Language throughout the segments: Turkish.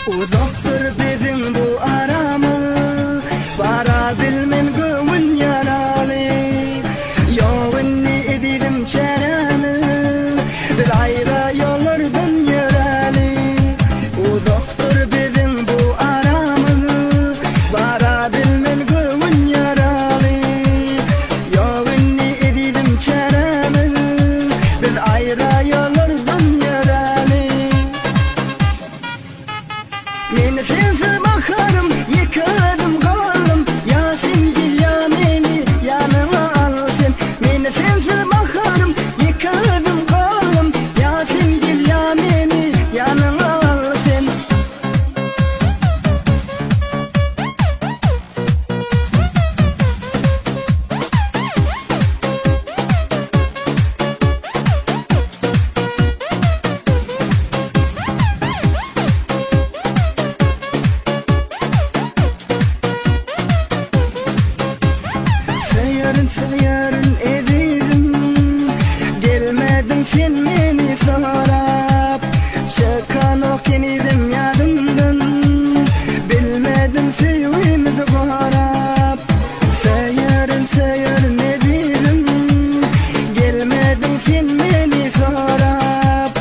Uzaktır bizim bu aramız, bara bilmen göğün yaralı. Yolunu edelim çeremi, biz ayrı yollardan yaralı. Uzaktır bizim bu aramız, bara bilmen göğün yaralı. Yolunu edelim çeremi, biz ayrı yollardan yaralı. Meni sensiz bakarım, yıkadım kalım. Ya sevgili ya beni yanıma al sen. Meni sensiz bakarım, yıkadım kalım. Ya sevgili ya beni yanıma al sen. Sayarın edelim, gelmedin sen beni sorap. Çıkan oken idim yadımdan, bilmedim sevimizi korap. Sayarın edelim, gelmedin sen beni sorap.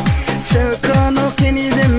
Çıkan oken idim